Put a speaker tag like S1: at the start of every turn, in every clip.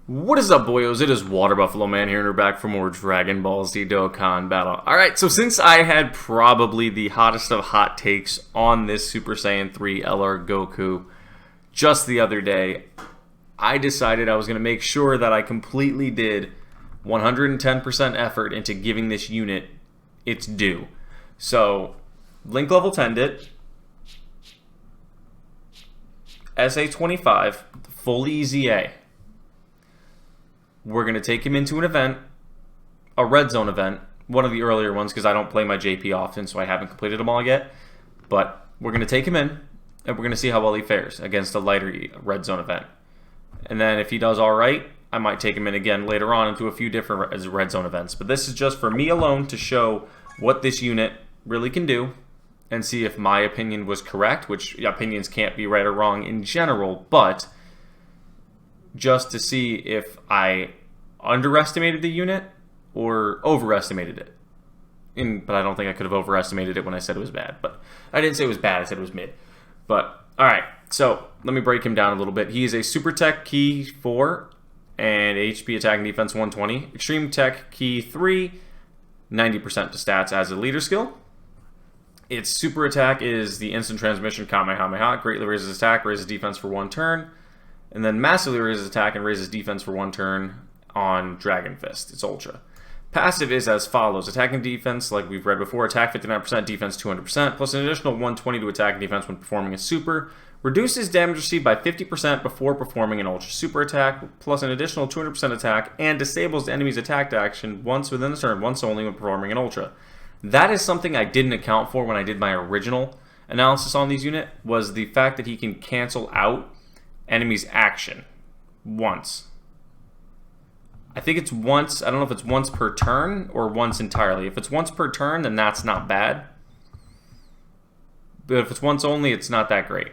S1: What is up, boyos? It is Water Buffalo Man here, and we're back for more Dragon Ball Z Dokkan Battle. Alright, so since I had probably the hottest of hot takes on this Super Saiyan 3 LR Goku just the other day, I decided I was going to make sure that I completely did 110% effort into giving this unit its due. So, Link level 10'd it, SA25, fully EZA. We're going to take him into an event, a red zone event, one of the earlier ones because I don't play my JP often, so I haven't completed them all yet. But we're going to take him in, and we're going to see how well he fares against a lighter red zone event. And then if he does all right, I might take him in again later on into a few different red zone events. But this is just for me alone to show what this unit really can do and see if my opinion was correct, which opinions can't be right or wrong in general, but just to see if I underestimated the unit or overestimated it. But I don't think I could have overestimated it when I said it was bad. But I didn't say it was bad, I said it was mid. But, alright, so let me break him down a little bit. He is a Super Tech Key 4 and HP Attack and Defense 120. Extreme Tech Key 3, 90% to stats as a leader skill. Its Super Attack is the Instant Transmission Kamehameha. Greatly raises attack, raises defense for 1 turn. And then massively raises attack and raises defense for 1 turn on Dragon Fist. It's Ultra. Passive is as follows. Attack and defense, like we've read before, attack 59%, defense 200%, plus an additional 120 to attack and defense when performing a super. Reduces damage received by 50% before performing an Ultra Super attack, plus an additional 200% attack, and disables the enemy's attack action once within the turn, once only when performing an Ultra. That is something I didn't account for when I did my original analysis on these units, was the fact that he can cancel out enemy's action once. I think it's once. I don't know if it's once per turn or once entirely. If it's once per turn, then that's not bad. But if it's once only, it's not that great.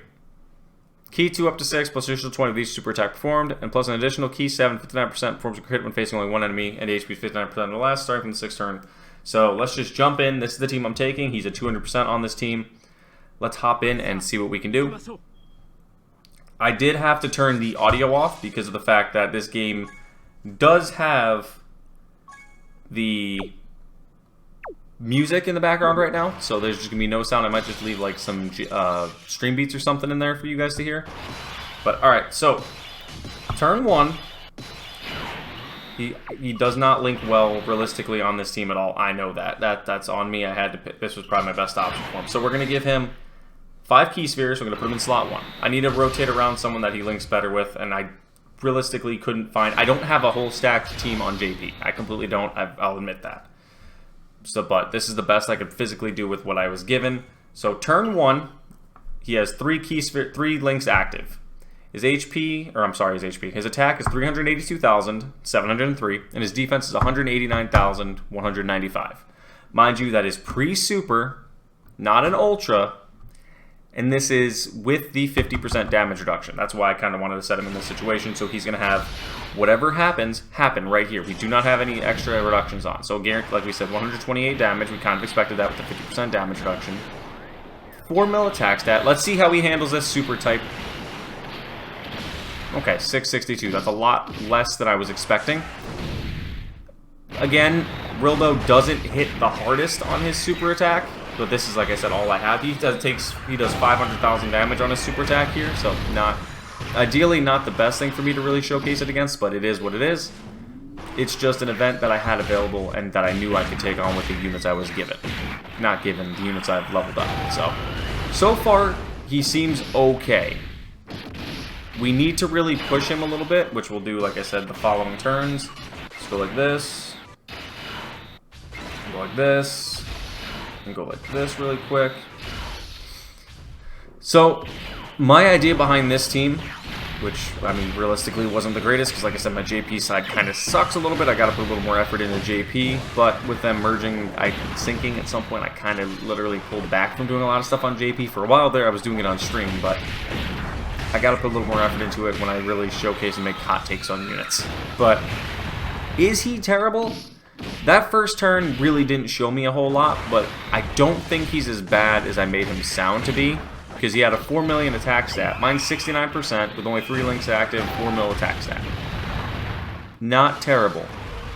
S1: Key 2 up to 6 plus additional 20 of each super attack performed, and plus an additional key 7, 59% performs a crit when facing only one enemy, and HP is 59% or less, starting from the 6th turn. So let's just jump in. This is the team I'm taking. He's at 200% on this team. Let's hop in and see what we can do. I did have to turn the audio off because of the fact that this game does have the music in the background right now, so there's just gonna be no sound. I might just leave like some stream beats or something in there for you guys to hear. But alright, so turn 1, he does not link well realistically on this team at all. I know that's on me. I had to pick. This was probably my best option for him. So we're gonna give him 5 key spheres, so I'm going to put him in slot 1. I need to rotate around someone that he links better with, and I realistically couldn't find... I don't have a whole stacked team on JP. I completely don't. I'll admit that. So, but this is the best I could physically do with what I was given. So turn 1, he has 3 links active. His HP, or I'm sorry, his HP. His attack is 382,703, and his defense is 189,195. Mind you, that is pre-super, not an ultra. And this is with the 50% damage reduction. That's why I kind of wanted to set him in this situation. So he's going to have whatever happens, happen right here. We do not have any extra reductions on. So guaranteed, like we said, 128 damage. We kind of expected that with the 50% damage reduction. 4 mil attack stat. Let's see how he handles this super type. Okay, 662. That's a lot less than I was expecting. Again, Rildo doesn't hit the hardest on his super attack. But this is, like I said, all I have. He does 500,000 damage on his super attack here, so ideally not the best thing for me to really showcase it against, but it is what it is. It's just an event that I had available and that I knew I could take on with the units I was given. Not given, the units I've leveled up. So far, he seems okay. We need to really push him a little bit, which we'll do, like I said, the following turns. Let's go like this. Go like this. And go like this really quick. So, my idea behind this team, which, I mean, realistically wasn't the greatest, because like I said, my JP side kind of sucks a little bit. I got to put a little more effort into JP, but with them merging, syncing at some point, I kind of literally pulled back from doing a lot of stuff on JP. For a while there, I was doing it on stream, but I got to put a little more effort into it when I really showcase and make hot takes on units. But, is he terrible? That first turn really didn't show me a whole lot, but I don't think he's as bad as I made him sound to be, because he had a 4 million attack stat. Mine's 69% with only 3 links active, 4 mil attack stat. Not terrible.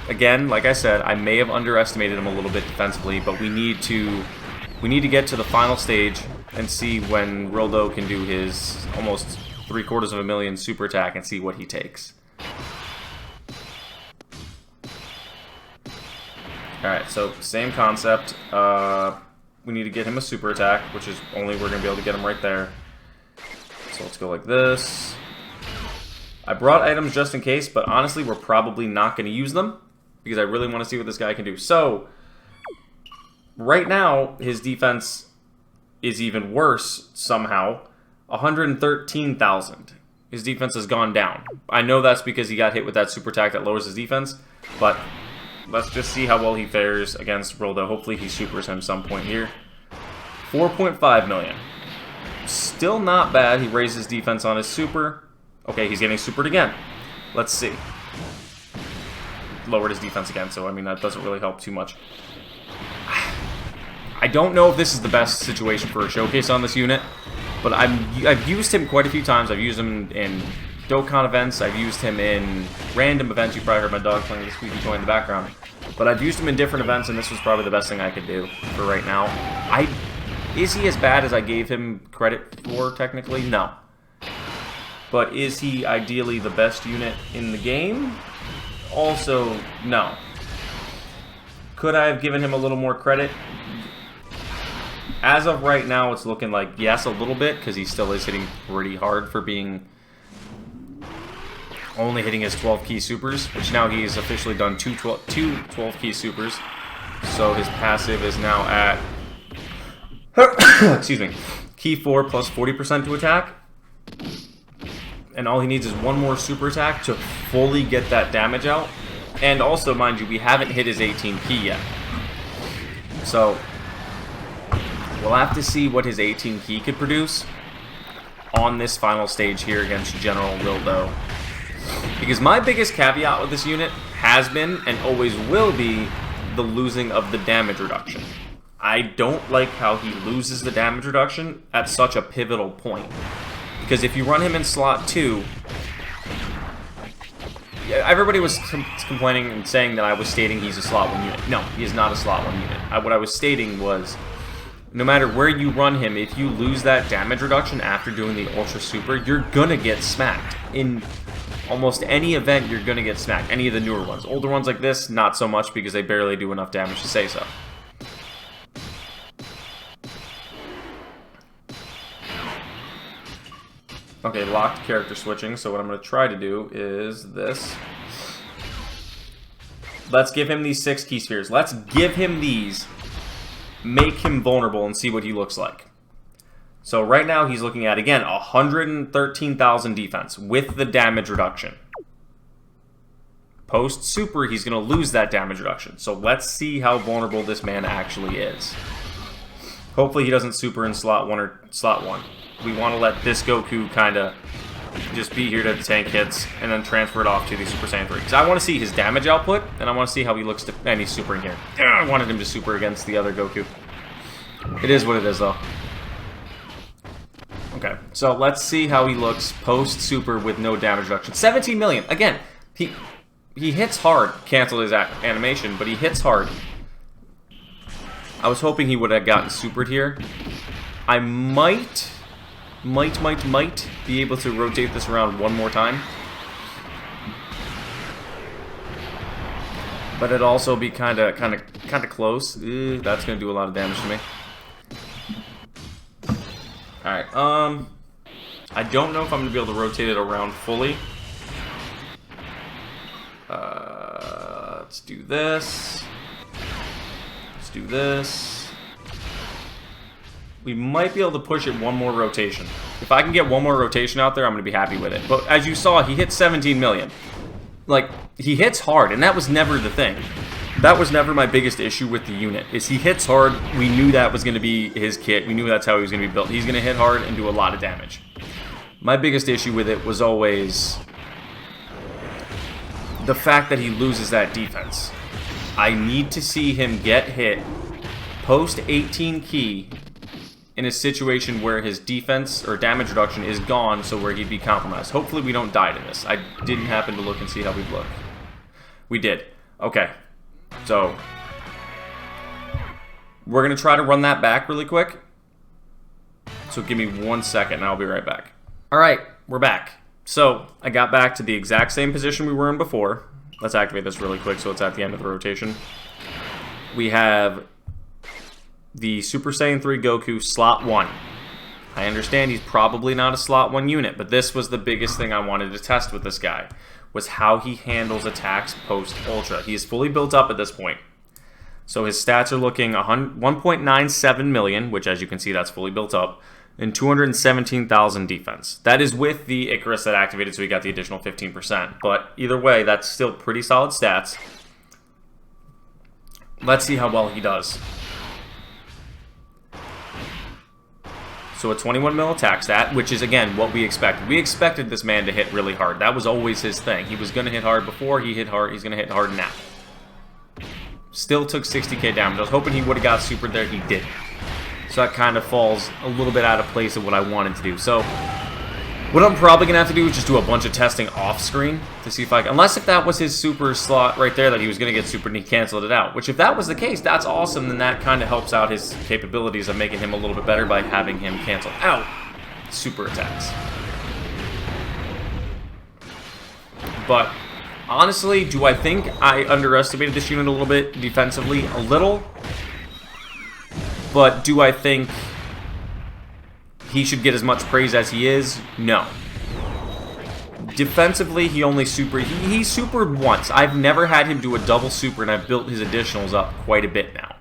S1: Again, like I said, I may have underestimated him a little bit defensively, but we need to get to the final stage and see when Rildo can do his almost 750,000 super attack and see what he takes. Alright, so same concept. We need to get him a super attack, which is only we're going to be able to get him right there. So let's go like this. I brought items just in case, but honestly, we're probably not going to use them because I really want to see what this guy can do. So, right now, his defense is even worse somehow. 113,000. His defense has gone down. I know that's because he got hit with that super attack that lowers his defense, but let's just see how well he fares against Rildo. Hopefully he supers him some point here. 4.5 million. Still not bad. He raises defense on his super. Okay, he's getting supered again. Let's see. Lowered his defense again, so I mean that doesn't really help too much. I don't know if this is the best situation for a showcase on this unit, but I've used him quite a few times. I've used him in Dokkan events. I've used him in random events. You probably heard my dog playing the squeaky toy in the background. But I've used him in different events, and this was probably the best thing I could do for right now. Is he as bad as I gave him credit for, technically? No. But is he ideally the best unit in the game? Also, no. Could I have given him a little more credit? As of right now, it's looking like yes, a little bit, because he still is hitting pretty hard for being only hitting his 12-key supers, which now he's officially done two 12-key supers. So his passive is now at excuse me, key 4 plus 40% to attack. And all he needs is one more super attack to fully get that damage out. And also, mind you, we haven't hit his 18 key yet. So we'll have to see what his 18 key could produce on this final stage here against General Rildo. Because my biggest caveat with this unit has been, and always will be, the losing of the damage reduction. I don't like how he loses the damage reduction at such a pivotal point. Because if you run him in slot 2, everybody was complaining and saying that I was stating he's a slot 1 unit. No, he is not a slot 1 unit. What I was stating was, no matter where you run him, if you lose that damage reduction after doing the Ultra Super, you're gonna get smacked. In almost any event, you're gonna get smacked. Any of the newer ones. Older ones like this, not so much because they barely do enough damage to say so. Okay, locked character switching, so what I'm going to try to do is this. Let's give him these 6 key spheres. Let's give him these, make him vulnerable, and see what he looks like. So right now he's looking at, again, 113,000 defense with the damage reduction. Post-super, he's going to lose that damage reduction. So let's see how vulnerable this man actually is. Hopefully he doesn't super in slot 1 or slot 1. We want to let this Goku kind of just be here to tank hits and then transfer it off to the Super Saiyan 3. Because I want to see his damage output, and I want to see how he looks to... And he's supering here. I wanted him to super against the other Goku. It is what it is, though. Okay, so let's see how he looks post-super with no damage reduction. 17 million! Again, he hits hard. Canceled his animation, but he hits hard. I was hoping he would have gotten supered here. I might be able to rotate this around one more time. But it'd also be kind of close. That's gonna do a lot of damage to me. All right. I don't know if I'm gonna be able to rotate it around fully. Let's do this. Let's do this. We might be able to push it one more rotation. If I can get one more rotation out there, I'm going to be happy with it. But as you saw, he hit 17 million. Like, he hits hard, and that was never the thing. That was never my biggest issue with the unit, is he hits hard. We knew that was going to be his kit. We knew that's how he was going to be built. He's going to hit hard and do a lot of damage. My biggest issue with it was always the fact that he loses that defense. I need to see him get hit post 18 key in a situation where his defense or damage reduction is gone, so where he'd be compromised. Hopefully we don't die to this. I didn't happen to look and see how we'd look. We did. Okay. So, we're going to try to run that back really quick. So give me 1 second and I'll be right back. Alright, we're back. So, I got back to the exact same position we were in before. Let's activate this really quick so it's at the end of the rotation. We have the Super Saiyan 3 Goku slot 1. I understand he's probably not a slot 1 unit, but this was the biggest thing I wanted to test with this guy, was how he handles attacks post-Ultra. He is fully built up at this point. So his stats are looking 1.97 million, which as you can see, that's fully built up, and 217,000 defense. That is with the Icarus that activated, so he got the additional 15%. But either way, that's still pretty solid stats. Let's see how well he does. So a 21 mil attack stat, which is, again, what we expected. We expected this man to hit really hard. That was always his thing. He was going to hit hard before, he hit hard, he's going to hit hard now. Still took 60k damage. I was hoping he would have got supered there. He didn't. So that kind of falls a little bit out of place of what I wanted to do. So what I'm probably going to have to do is just do a bunch of testing off screen to see if I can... Unless if that was his super slot right there that he was going to get supered and he canceled it out. Which if that was the case, that's awesome. Then that kind of helps out his capabilities of making him a little bit better by having him cancel out super attacks. But... honestly, do I think I underestimated this unit a little bit defensively? A little. But do I think he should get as much praise as he is? No. Defensively, he only he supered once. I've never had him do a double super, and I've built his additionals up quite a bit now.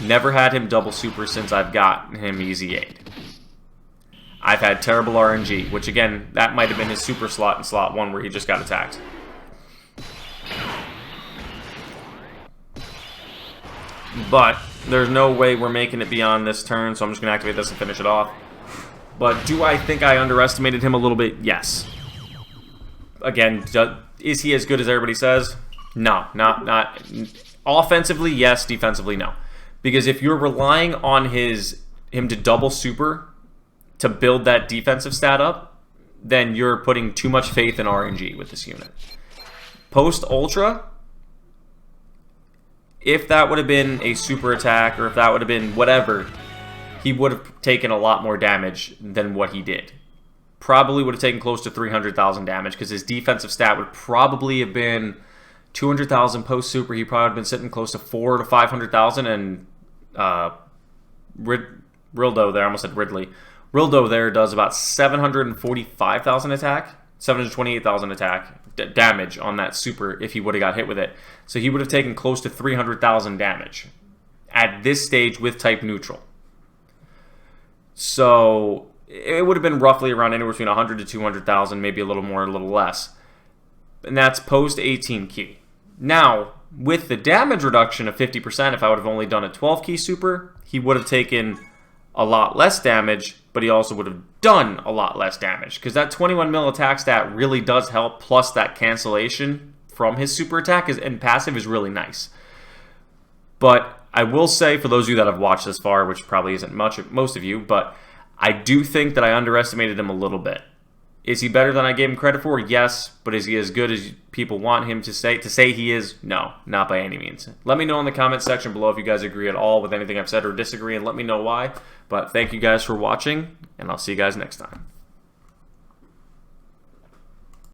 S1: Never had him double super since I've got him easy 8. I've had terrible RNG, which again, that might have been his super slot in slot 1 where he just got attacked. But there's no way we're making it beyond this turn, so I'm just going to activate this and finish it off. But do I think I underestimated him a little bit? Yes. Again, is he as good as everybody says? No, not. Offensively, yes. Defensively, no. Because if you're relying on him to double super to build that defensive stat up, then you're putting too much faith in RNG with this unit. Post-Ultra, if that would have been a super attack, or if that would have been whatever, he would have taken a lot more damage than what he did. Probably would have taken close to 300,000 damage, because his defensive stat would probably have been 200,000 post-super. He probably would have been sitting close to 400,000 to 500,000, and Rildo there, I almost said Ridley. Rildo there does about 745,000 attack, 728,000 attack damage on that super if he would have got hit with it. So he would have taken close to 300,000 damage at this stage with type neutral. So it would have been roughly around anywhere between 100 to 200,000, maybe a little more, a little less. And that's post 18 key. Now, with the damage reduction of 50%, if I would have only done a 12 key super, he would have taken a lot less damage, but he also would have done a lot less damage, because that 21 mil attack stat really does help, plus that cancellation from his super attack and passive is really nice. But I will say, for those of you that have watched this far, which probably isn't most of you, but I do think that I underestimated him a little bit. Is he better than I gave him credit for? Yes. But is he as good as people want him to say? To say he is? No, not by any means. Let me know in the comment section below if you guys agree at all with anything I've said or disagree, and let me know why. But thank you guys for watching, and I'll see you guys next time.